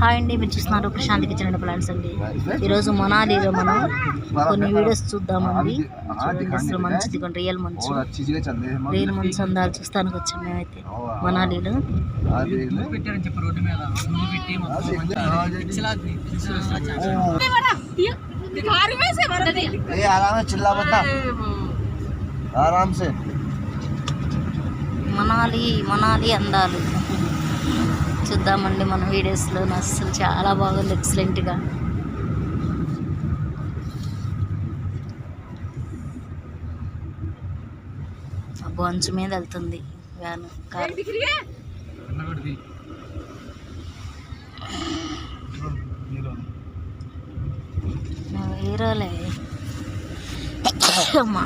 Hi అండి, మీరు చూస్తున్నారు ప్రశాంత్ కిచెన్ అండ్ ప్లాన్స్ అండి. ఈరోజు మనాలిలో మనం కొన్ని వీడియోస్ చూద్దామండి. చూడండి అసలు మంచిది కొన్ని రియల్ మంచు అందాలు చూస్తానికి వచ్చాం మేమైతే మనాలిలో. మనాలి అందాలు చూద్దామండి మన వీడియోస్లో. అసలు చాలా బాగుంది, ఎక్సలెంట్గా. బొంచు మీద వెళ్తుంది వ్యాన్ కార్. హీరోలే అమ్మా.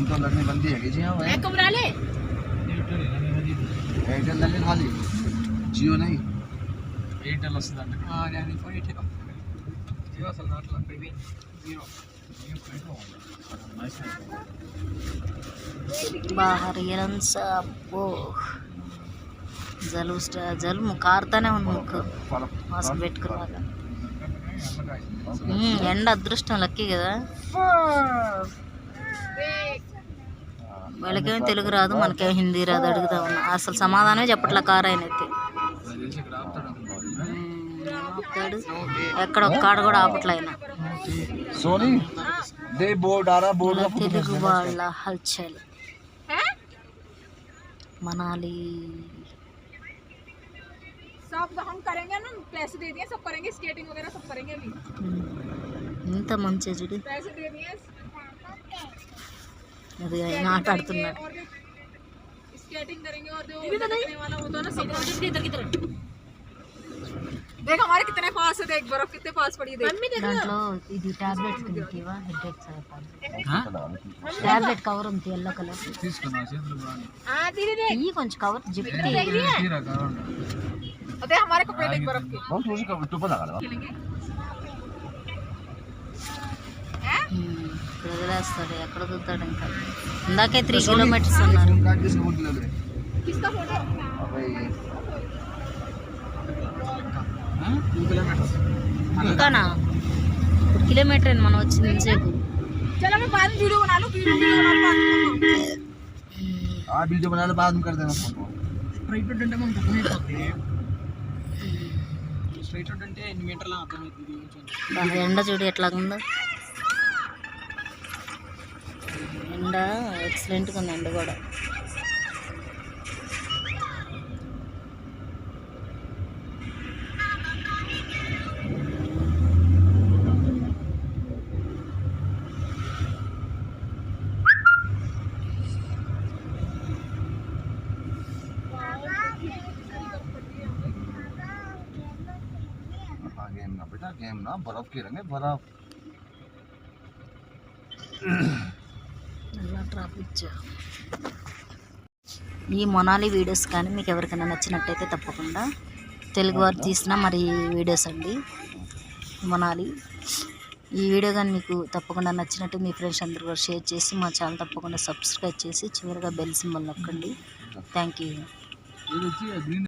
तो लगने बंदी है जी। हाँ एयरटेल लगने खाली जियो नहीं एयरटेल వస్తుందంట. నేను ఫోన్ ఇట్లా జియో అసలు నాట్లా ప్రీమియం జీరో బాహర్ ఎలన్స్ అబ్బో జలుము కారుతానే ఉంది ముక్కు మాస్క్ పెట్టుకున్నాక. ఎండ అదృష్టం లక్కీ కదా. వాళ్ళకేమో తెలుగు రాదు, మనకేమో హిందీ రాదు. అడుగుతా ఉన్నా అసలు సమాధానమే చెప్పట్లే. కారు ఆయన అయితే ఆపుతాడు, ఎక్కడ ఒక్కాడ కూడా ఆపట్లే ఆయన. తెలుగు వాళ్ళ హల్చల్ మనాలి. ఇంత మంచి చూడు, అది ఆయన ఆట ఆడుతున్నాడు. దాంట్లో ఇది టాబ్లెట్స్ టాబ్లెట్ కవర్ ఉంది, ఎల్లో కలర్. ఇది కొంచెం కవర్ జిప్. వదిలేస్తాడు, ఎక్కడ చూస్తాడు. ఇంకా ఇందాకే 3 కిలోమీటర్స్ అన్నారు. ఇంకానా ఇప్పుడు కిలోమీటర్ అని మనం వచ్చింది ఎంతసేపు. ఎండ చూడు ఎట్లా ఉందో. ఎండ ఎక్సలెంట్గా ఉంది, ఎండ కూడా. गेम ना बर्फ के रंगे बर्फ ట్రాఫిక్. ఈ మనాలి వీడియోస్ కానీ మీకు ఎవరికైనా నచ్చినట్టయితే తప్పకుండా తెలుగు వారు తీసిన మరి వీడియోస్ అండి మనాలి. ఈ వీడియో కానీ మీకు తప్పకుండా నచ్చినట్టు మీ ఫ్రెండ్స్ అందరూ కూడా షేర్ చేసి మా ఛానల్ తప్పకుండా సబ్స్క్రైబ్ చేసి చివరిగా బెల్ సింబల్ నొక్కండి. Thank you.